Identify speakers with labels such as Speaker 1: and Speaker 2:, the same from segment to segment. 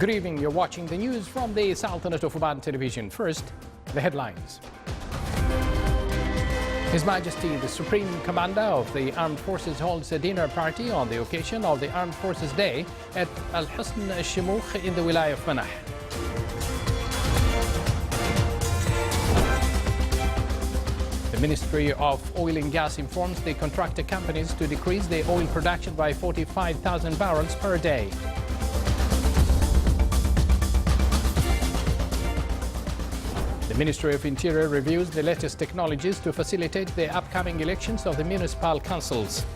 Speaker 1: Good evening. You're watching the news from the Sultanate of Oman television. First, the headlines. His Majesty, the Supreme Commander of the Armed Forces, holds a dinner party on the occasion of the Armed Forces Day at Al-Husn al-Shimukh in the Wilaya of Manah. The Ministry of Oil and Gas informs the contractor companies to decrease their oil production by 45,000 barrels per day. The Ministry of Interior reviews the latest technologies to facilitate the upcoming elections of the municipal councils.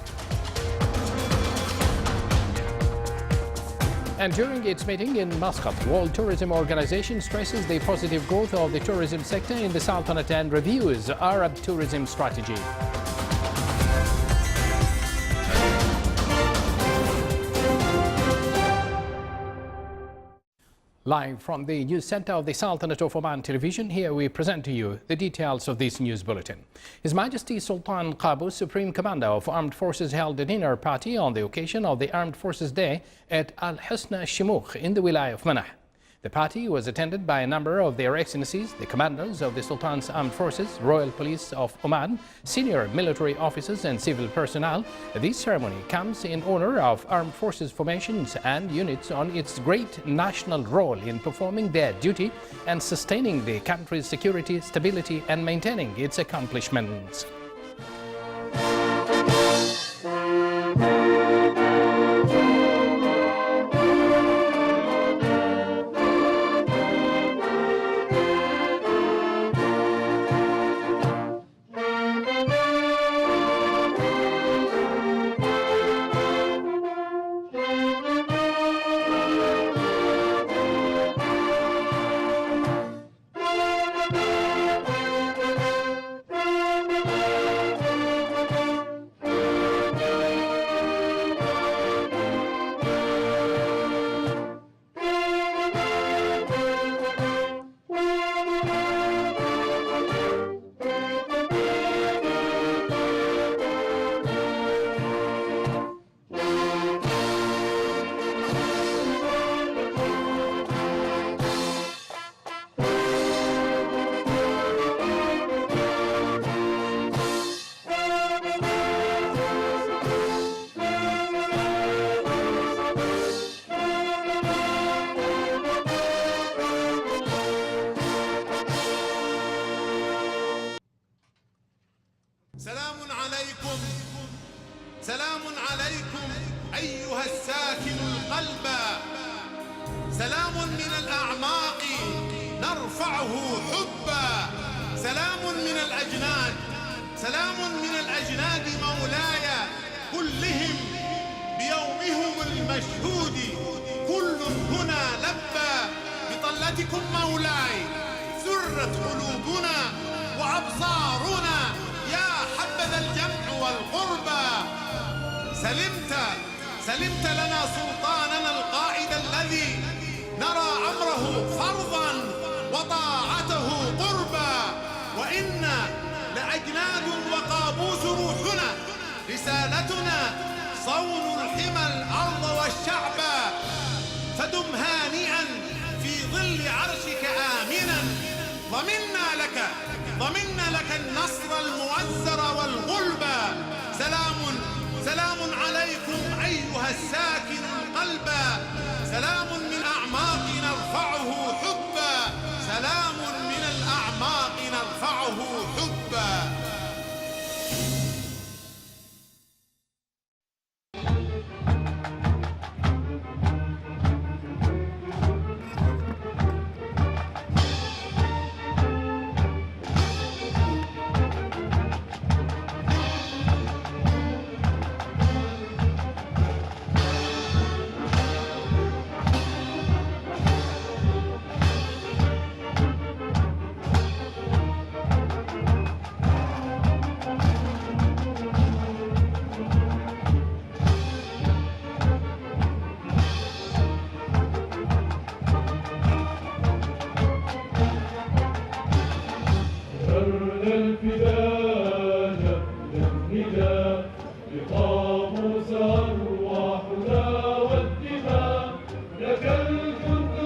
Speaker 1: And during its meeting in Muscat, World Tourism Organization stresses the positive growth of the tourism sector in the Sultanate and reviews Arab tourism strategy. Live from the news center of the Sultanate of Oman television, here we present to you the details of this news bulletin. His Majesty Sultan Qaboos, Supreme Commander of Armed Forces, held a dinner party on the occasion of the Armed Forces Day at Al-Husn al-Shimukh in the Wilaya of Manah. The party was attended by a number of their excellencies, the commanders of the Sultan's Armed Forces, Royal Police of Oman, senior military officers and civil personnel. This ceremony comes in honor of Armed Forces formations and units on its great national role in performing their duty and sustaining the country's security, stability and maintaining its accomplishments.
Speaker 2: سلام عليكم أيها الساكن القلب، سلام من الأعماق نرفعه حبا، سلام من الأجناد، سلام من الأجناد مولاي كلهم بيومهم المشهود، كل هنا لبى بطلتكم مولاي، سرت قلوبنا وأبصارنا يا حبذا الجمع والقربى. سلمت لنا سلطاننا القائد الذي نرى أمره فرضا وطاعته قربا، وإنا لأجناد وقابوس روحنا، رسالتنا صون الحمى الأرض والشعب، فدم هانئا في ظل عرشك آمنا، ضمنا لك النصر المؤزر والغلب. سلام عليكم أيها الساكن القلب، سلام من أعماق نرفعه حبا، سلام من الأعماق نرفعه حبا.
Speaker 3: بقاموس أرواحنا والدماء لك الجند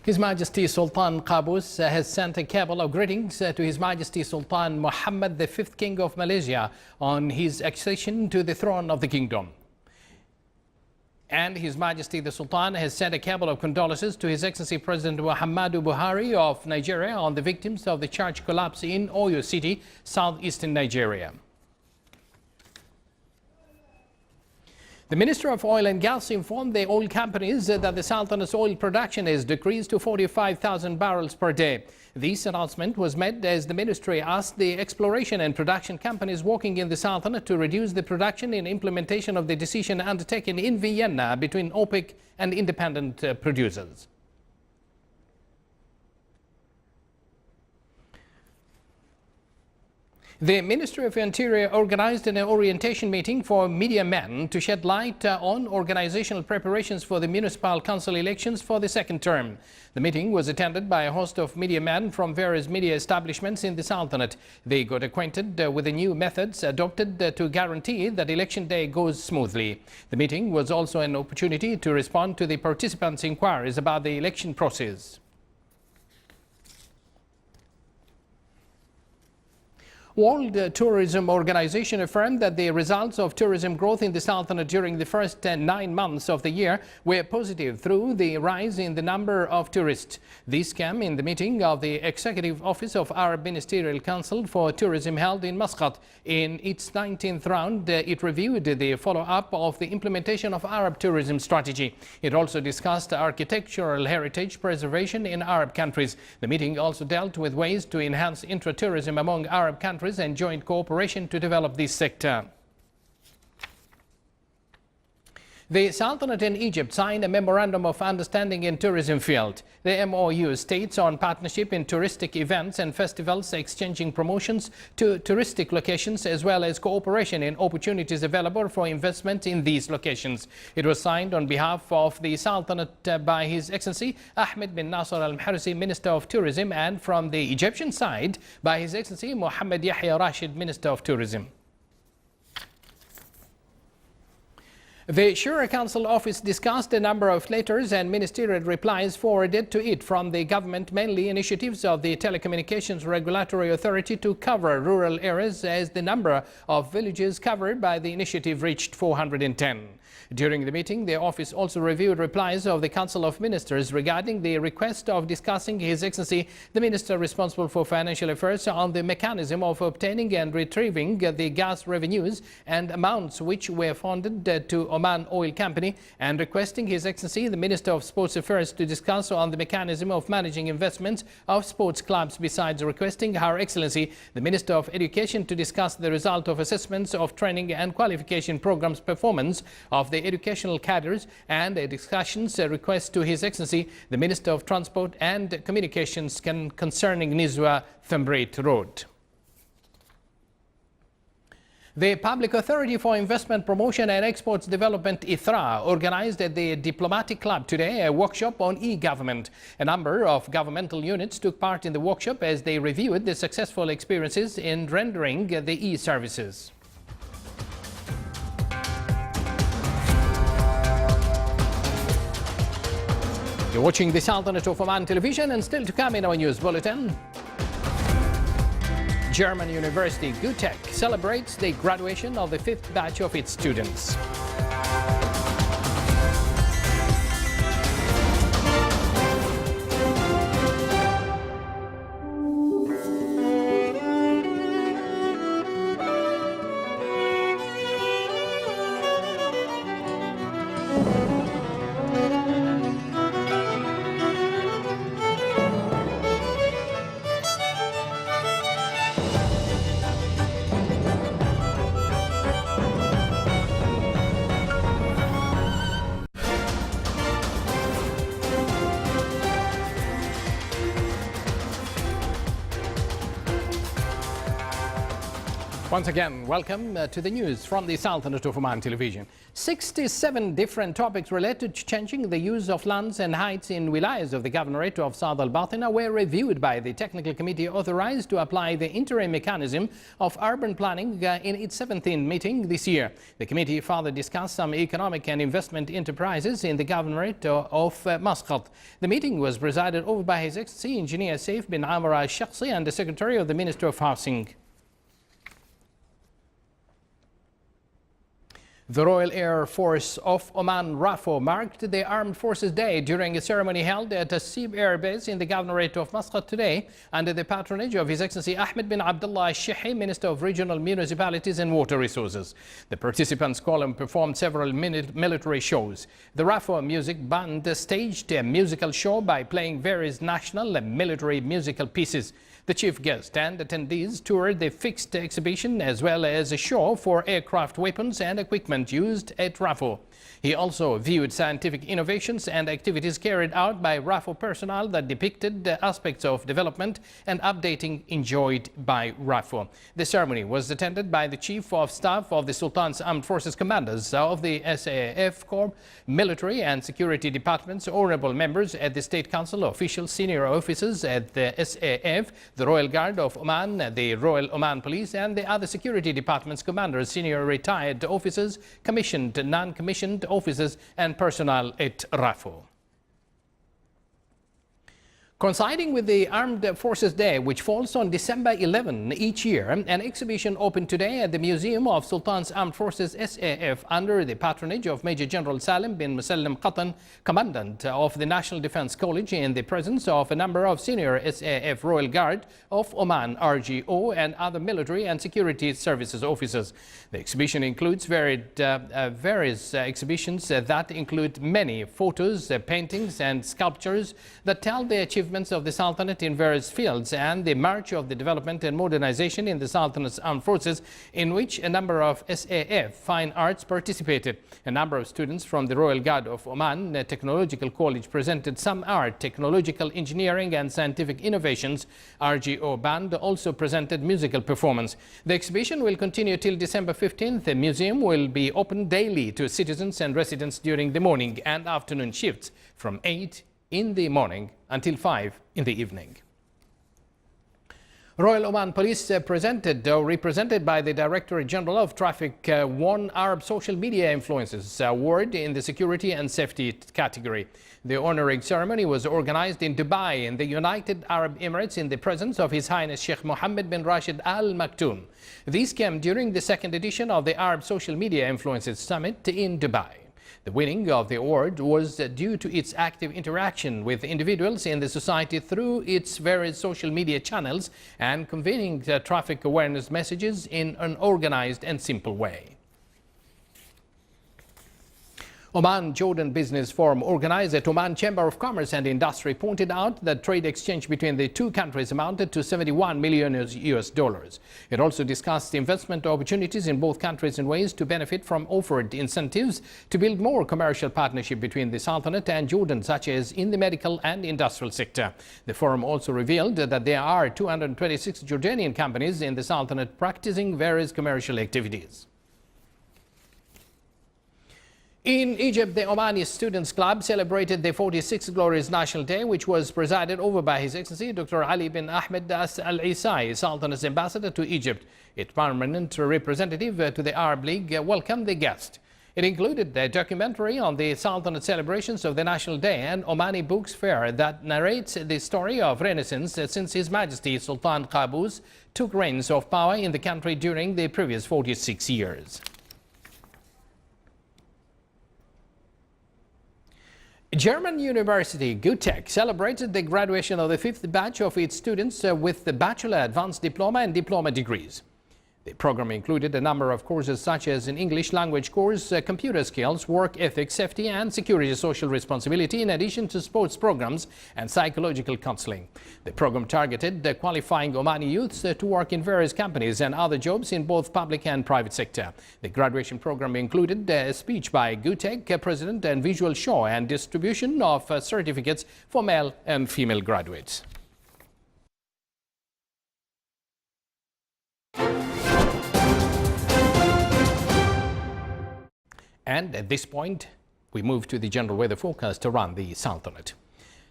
Speaker 1: His Majesty Sultan Qaboos has sent a cable of greetings to His Majesty Sultan Muhammad, the 5th King of Malaysia, on his accession to the throne of the kingdom. And His Majesty the Sultan has sent a cable of condolences to His Excellency President Muhammadu Buhari of Nigeria on the victims of the church collapse in Oyo City, southeastern Nigeria. The Minister of Oil and Gas informed the oil companies that the Sultanate's oil production is decreased to 45,000 barrels per day. This announcement was made as the ministry asked the exploration and production companies working in the Sultanate to reduce the production in implementation of the decision undertaken in Vienna between OPEC and independent producers. The Ministry of Interior organized an orientation meeting for media men to shed light on organizational preparations for the municipal council elections for the second term. The meeting was attended by a host of media men from various media establishments in the Sultanate. They got acquainted with the new methods adopted to guarantee that election day goes smoothly. The meeting was also an opportunity to respond to the participants' inquiries about the election process. World Tourism Organization affirmed that the results of tourism growth in the Sultanate during the first 9 months of the year were positive through the rise in the number of tourists. This came in the meeting of the Executive Office of Arab Ministerial Council for Tourism held in Muscat. In its 19th round, it reviewed the follow-up of the implementation of Arab tourism strategy. It also discussed architectural heritage preservation in Arab countries. The meeting also dealt with ways to enhance intra-tourism among Arab countries and joint cooperation to develop this sector. The Sultanate and Egypt signed a memorandum of understanding in tourism field. The MOU states on partnership in touristic events and festivals, exchanging promotions to touristic locations, as well as cooperation in opportunities available for investment in these locations. It was signed on behalf of the Sultanate by His Excellency Ahmed bin Nasser al-Mharsi, Minister of Tourism, and from the Egyptian side by His Excellency Mohammed Yahya Rashid, Minister of Tourism. The Shura Council office discussed a number of letters and ministerial replies forwarded to it from the government, mainly initiatives of the Telecommunications Regulatory Authority to cover rural areas, as the number of villages covered by the initiative reached 410. During the meeting, the office also reviewed replies of the Council of Ministers regarding the request of discussing His Excellency the Minister responsible for Financial Affairs on the mechanism of obtaining and retrieving the gas revenues and amounts which were funded to Oman Oil Company, and requesting His Excellency the Minister of Sports Affairs to discuss on the mechanism of managing investments of sports clubs, besides requesting Her Excellency the Minister of Education to discuss the result of assessments of training and qualification programs performance of the educational cadres, and a discussions request to His Excellency the Minister of Transport and Communications concerning Nizwa Thumbrate Road. The Public Authority for Investment Promotion and Exports Development, ITHRA, organized at the Diplomatic Club today a workshop on e-government. A number of governmental units took part in the workshop as they reviewed the successful experiences in rendering the e-services. You're watching the Sultanate of Oman television, and still to come in our news bulletin. German University Goethe celebrates the graduation of the 5th batch of its students. Once again, welcome to the news from the Sultanate of Oman television. 67 different topics related to changing the use of lands and heights in wilayas of the Governorate of South al-Batina were reviewed by the technical committee authorized to apply the interim mechanism of urban planning in its 17th meeting this year. The committee further discussed some economic and investment enterprises in the Governorate of Muscat. The meeting was presided over by His Excellency Engineer Saif bin Amr al-Shakhsi and the Secretary of the Ministry of Housing. The Royal Air Force of Oman RAFO marked the Armed Forces Day during a ceremony held at a Sib Air Base in the Governorate of Muscat today under the patronage of His Excellency Ahmed bin Abdullah al-Shihi, Minister of Regional Municipalities and Water Resources. The participants performed several military shows. The RAFO music band staged a musical show by playing various national and military musical pieces. The chief guest and attendees toured the fixed exhibition as well as a show for aircraft weapons and equipment used at RAFO. He also viewed scientific innovations and activities carried out by RAFO personnel that depicted the aspects of development and updating enjoyed by RAFO. The ceremony was attended by the Chief of Staff of the Sultan's Armed Forces Commanders of the SAF Corps, Military and Security Departments, honorable members at the State Council, officials, senior officers at the SAF, the Royal Guard of Oman, the Royal Oman Police, and the other security departments, commanders, senior retired officers, commissioned, non-commissioned officers, and personnel at RAFO. Coinciding with the Armed Forces Day, which falls on December 11 each year, an exhibition opened today at the Museum of Sultan's Armed Forces SAF under the patronage of Major General Salim bin Musallim Qatan, Commandant of the National Defense College, in the presence of a number of senior SAF Royal Guard of Oman RGO and other military and security services officers. The exhibition includes various exhibitions that include many photos, paintings and sculptures that tell the achievements of the Sultanate in various fields and the march of the development and modernization in the Sultanate's armed forces, in which a number of SAF fine arts participated. A number of students from the Royal Guard of Oman Technological College presented some art, technological engineering and scientific innovations. RGO band also presented musical performance. The exhibition will continue till December 15th. The museum will be open daily to citizens and residents during the morning and afternoon shifts from 8 in the morning until 5 in the evening. Royal Oman Police represented by the Director General of Traffic won Arab Social Media Influences Award in the Security and Safety category. The honoring ceremony was organized in Dubai in the United Arab Emirates in the presence of His Highness Sheikh Mohammed bin Rashid Al Maktoum. These came during the second edition of the Arab Social Media Influences Summit in Dubai. The winning of the award was due to its active interaction with individuals in the society through its various social media channels and conveying traffic awareness messages in an organized and simple way. Oman Jordan Business Forum organized at Oman Chamber of Commerce and Industry pointed out that trade exchange between the two countries amounted to $71 million US. It also discussed investment opportunities in both countries and ways to benefit from offered incentives to build more commercial partnership between the Sultanate and Jordan, such as in the medical and industrial sector. The forum also revealed that there are 226 Jordanian companies in the Sultanate practicing various commercial activities. In Egypt, the Omani Students Club celebrated the 46th Glorious National Day, which was presided over by His Excellency Dr. Ali bin Ahmed Al-Isai, Sultanate's ambassador to Egypt. Its permanent representative to the Arab League welcomed the guest. It included a documentary on the Sultanate celebrations of the National Day and Omani Books Fair that narrates the story of Renaissance since His Majesty Sultan Qaboos took reins of power in the country during the previous 46 years. German University Goethe celebrated the graduation of the 5th batch of its students with the Bachelor, Advanced Diploma and Diploma degrees. The program included a number of courses such as an English language course, computer skills, work ethics, safety and security, social responsibility, in addition to sports programs and psychological counseling. The program targeted qualifying Omani youths to work in various companies and other jobs in both public and private sector. The graduation program included a speech by Goethe president and visual show and distribution of certificates for male and female graduates. And at this point, we move to the general weather forecast around the Sultanate.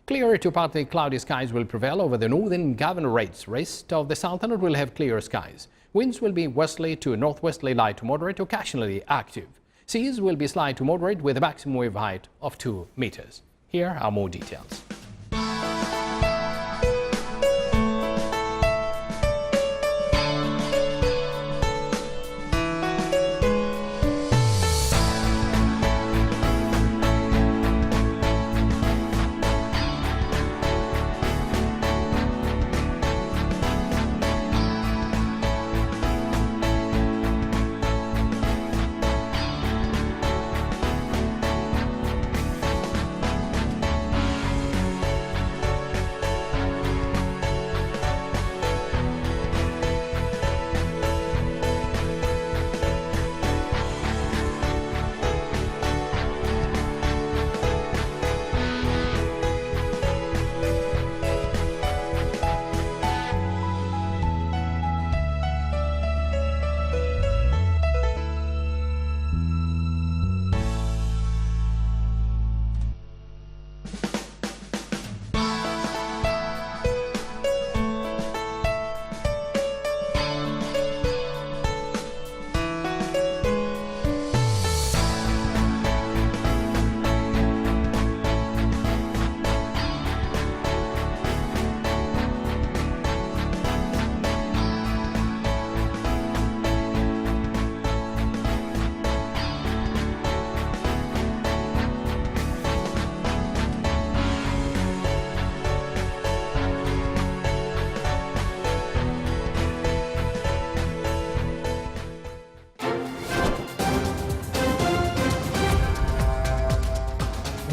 Speaker 1: Clear to partly cloudy skies will prevail over the northern governorates. Rest of the Sultanate will have clear skies. Winds will be westerly to northwesterly light to moderate, occasionally active. Seas will be slight to moderate with a maximum wave height of 2 meters. Here are more details.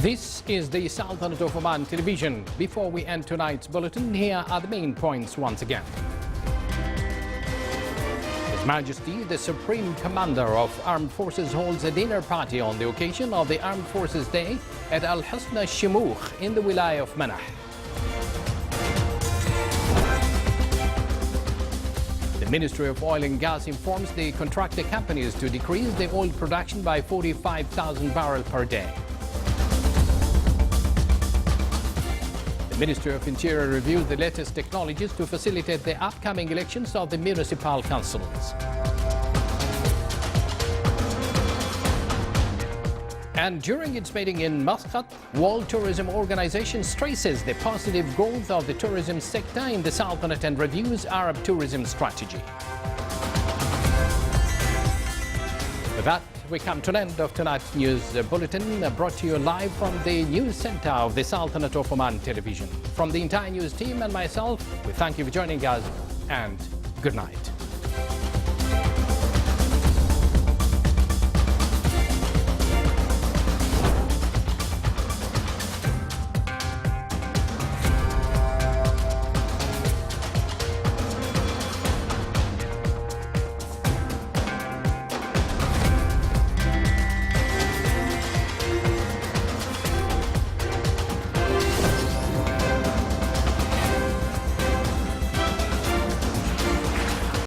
Speaker 1: This is the Sultanate of Oman television. Before we end tonight's bulletin, here are the main points once again. His Majesty, the Supreme Commander of Armed Forces, holds a dinner party on the occasion of the Armed Forces Day at Al Husna Shimukh in the Wilayah of Manah. The Ministry of Oil and Gas informs the contractor companies to decrease the oil production by 45,000 barrels per day. The Ministry of Interior reviews the latest technologies to facilitate the upcoming elections of the municipal councils. And during its meeting in Muscat, World Tourism Organization stresses the positive growth of the tourism sector in the Sultanate and reviews Arab tourism strategy. With that, we come to an end of tonight's news bulletin, brought to you live from the news center of the Sultanate of Oman television. From the entire news team and myself, we thank you for joining us and good night.